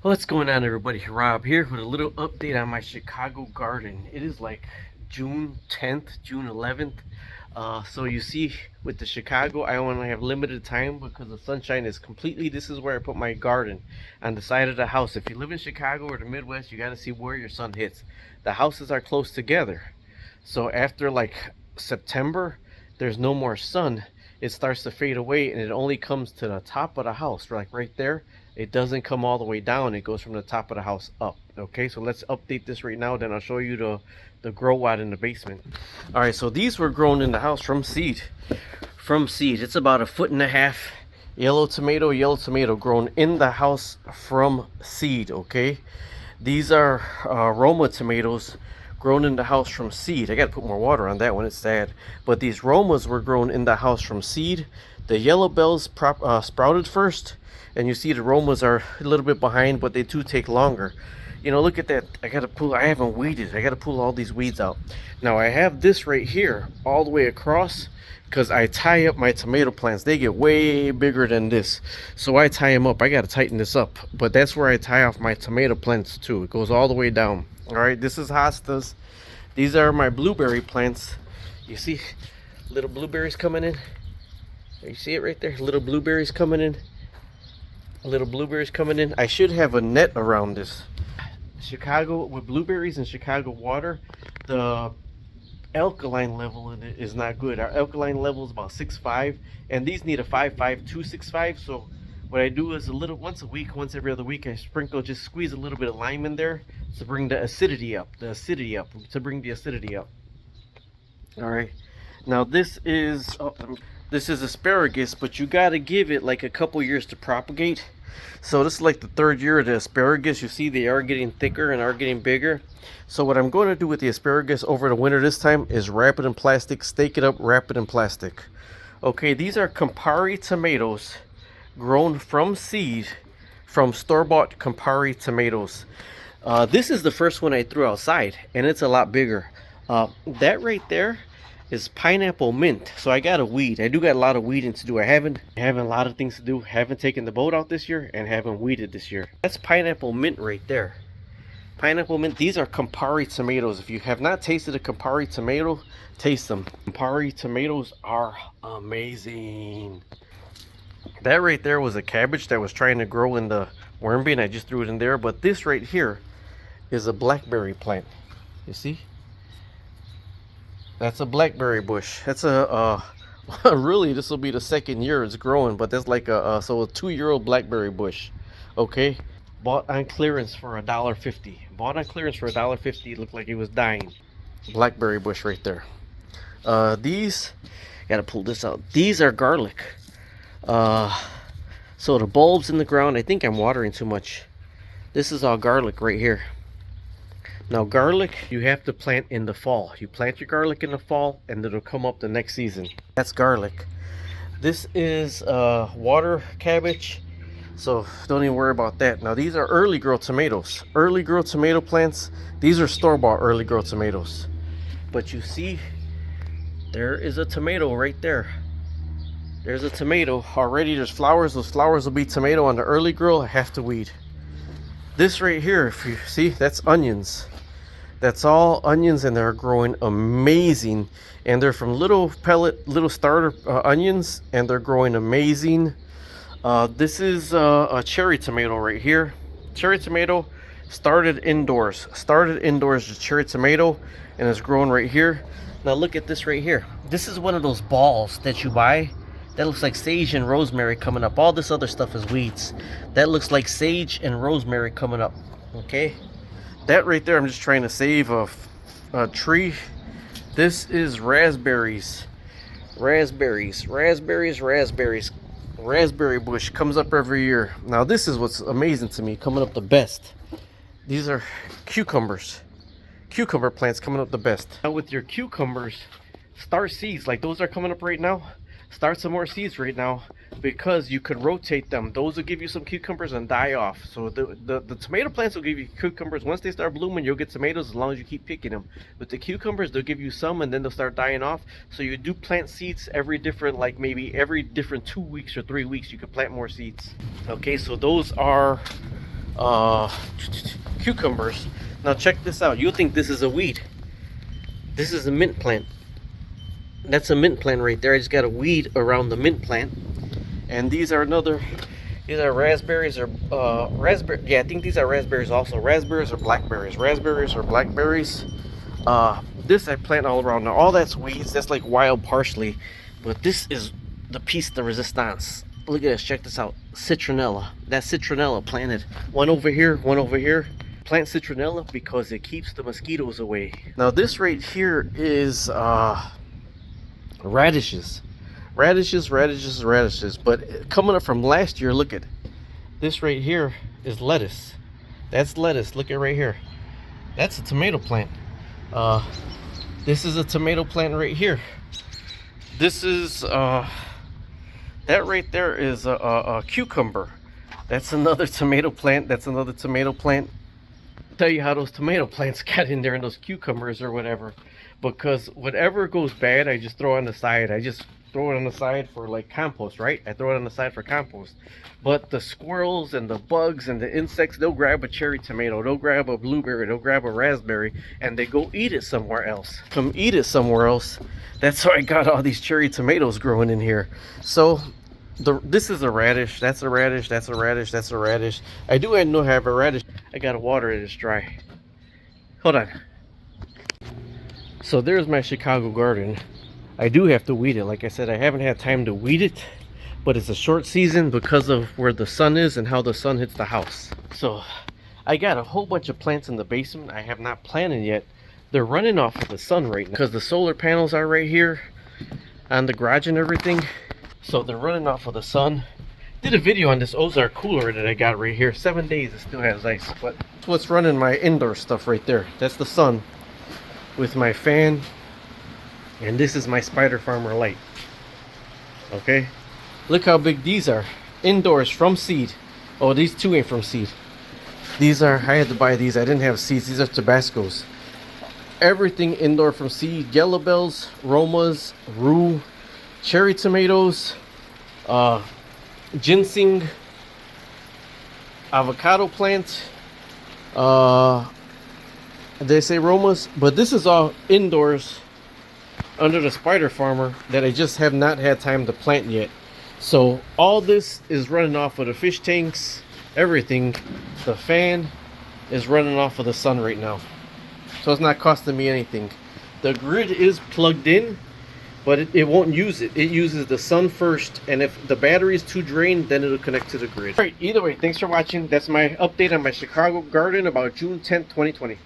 What's going on, everybody? Rob here with a little update on my Chicago garden. It is like June 10th, June 11th. So you see, with the Chicago, I only have limited time because the sunshine is completely. This is where I put my garden, on the side of the house. If you live in Chicago or the Midwest, you got to see where your sun hits. The houses are close together, so after like September, there's no more sun. It starts to fade away, and it only comes to the top of the house, like right there. It doesn't come all the way down. It goes from the top of the house up. Okay, so let's update this right now. Then I'll show you the grow out in the basement. All right, so these were grown in the house from seed. From seed, it's about 1.5 feet. Yellow tomato grown in the house from seed. Okay, these are Roma tomatoes grown in the house from seed. I gotta put more water on that one, it's sad. But these Romas were grown in the house from seed. The yellow bells sprouted first, and you see the Romas are a little bit behind, but they do take longer. You know, look at that. I haven't weeded. I gotta pull all these weeds out. Now I have this right here all the way across because I tie up my tomato plants. They get way bigger than this. So I tie them up. I gotta tighten this up. But that's where I tie off my tomato plants too. It goes all the way down. All right, this is hostas. These are my blueberry plants. You see little blueberries coming in? You see it right there? Little blueberries coming in. Little blueberries coming in. I should have a net around this. Chicago, with blueberries and Chicago water, the alkaline level in it is not good. Our alkaline level is about 6.5, and these need a 5.5, 2.65. So what I do is once a week, once every other week, I just squeeze a little bit of lime in there to bring the acidity up, to bring the acidity up. All right. Now this is asparagus, but you got to give it like a couple years to propagate. So this is like the third year of the asparagus. You see they are getting thicker and are getting bigger. So what I'm going to do with the asparagus over the winter this time is wrap it in plastic, stake it up, wrap it in plastic. Okay, these are Campari tomatoes grown from seed from store-bought Campari tomatoes. This is the first one I threw outside, and it's a lot bigger. That right there is pineapple mint. So I got a weed. I do got a lot of weeding to do. I haven't a lot of things to do. Haven't taken the boat out this year and haven't weeded this year. That's pineapple mint right there. Pineapple mint. These are Campari tomatoes. If you have not tasted a Campari tomato, taste them. Campari tomatoes are amazing. That right there was a cabbage that was trying to grow in the worm bin. I just threw it in there. But this right here is a blackberry plant. You see? That's a blackberry bush. That's really, this will be the second year it's growing, but that's like a 2-year-old blackberry bush. Okay, bought on clearance for $1.50. Bought on clearance for $1.50. It looked like it was dying. Blackberry bush right there. These, gotta pull this out. These are garlic. So the bulbs in the ground. I think I'm watering too much. This is all garlic right here. Now garlic, you have to plant in the fall. You plant your garlic in the fall and it'll come up the next season. That's garlic. This is water cabbage, so don't even worry about that. Now these are early grow tomatoes. Early grow tomato plants. These are store-bought early grow tomatoes. But you see, there is a tomato right there. There's a tomato. Already there's flowers. Those flowers will be tomato on the early grow. I have to weed. This right here, if you see, that's onions. That's all onions, and they're growing amazing. And they're from little starter onions, and they're growing amazing. This is a cherry tomato right here. Cherry tomato started indoors. The cherry tomato, and it's growing right here. Now look at this right here. This is one of those balls that you buy. That looks like sage and rosemary coming up. All this other stuff is weeds. That looks like sage and rosemary coming up. Okay? That right there, I'm just trying to save a tree. This is raspberries. Raspberry bush comes up every year. Now this is what's amazing to me, coming up the best. These are cucumbers. Cucumber plants coming up the best. Now with your cucumbers, start seeds. Like those are coming up right now. Start some more seeds right now, because you could rotate them. Those will give you some cucumbers and die off. So the tomato plants will give you cucumbers. Once they start blooming, you'll get tomatoes as long as you keep picking them. With the cucumbers, they'll give you some and then they'll start dying off. So you do plant seeds every different, like maybe every different 2 weeks or 3 weeks, you could plant more seeds. Okay, so those are uh, cucumbers. Now check this out. You'll think this is a weed. This is a mint plant. That's a mint plant right there. I just got a weed around the mint plant. And these are raspberries or raspberry. Yeah, I think these are raspberries also. Raspberries or blackberries. Raspberries or blackberries. This I plant all around. Now all that's weeds. That's like wild parsley. But this is the piece de resistance. Look at this. Check this out. Citronella. That's citronella planted. One over here. One over here. Plant citronella because it keeps the mosquitoes away. Now this right here is radishes. Radishes. But coming up from last year, look at this right here is lettuce. That's lettuce. Look at right here. That's a tomato plant. This is a tomato plant right here. This is that right there is a cucumber. That's another tomato plant. That's another tomato plant. I'll tell you how those tomato plants got in there and those cucumbers or whatever. Because whatever goes bad, I just throw on the side. I just throw it on the side for like compost, right? I throw it on the side for compost. But the squirrels and the bugs and the insects, they'll grab a cherry tomato, they'll grab a blueberry, they'll grab a raspberry, and they go eat it somewhere else. Come eat it somewhere else. That's how I got all these cherry tomatoes growing in here. So this is a radish, that's a radish, that's a radish, that's a radish. I do know I have a radish. I gotta water it, it's dry. Hold on. So there's my Chicago garden. I do have to weed it. Like I said, I haven't had time to weed it, but it's a short season because of where the sun is and how the sun hits the house. So I got a whole bunch of plants in the basement I have not planted yet. They're running off of the sun right now because the solar panels are right here on the garage and everything. So they're running off of the sun. Did a video on this Ozark cooler that I got right here. 7 days, it still has ice. But that's what's running my indoor stuff right there. That's the sun with my fan. And this is my Spider Farmer light. Okay, look how big these are. Indoors from seed. Oh, these two ain't from seed. These are, I had to buy these. I didn't have seeds. These are Tabascos. Everything indoor from seed. Yellow bells, Romas, rue, cherry tomatoes, ginseng, avocado plant. They say Romas, but this is all indoors under the Spider Farmer that I just have not had time to plant yet. So all this is running off of the fish tanks, everything. The fan is running off of the sun right now, so it's not costing me anything. The grid is plugged in, but it won't use it. It uses the sun first, and if the battery is too drained, then it'll connect to the grid. All right, either way, thanks for watching. That's my update on my Chicago garden about June 10th, 2020.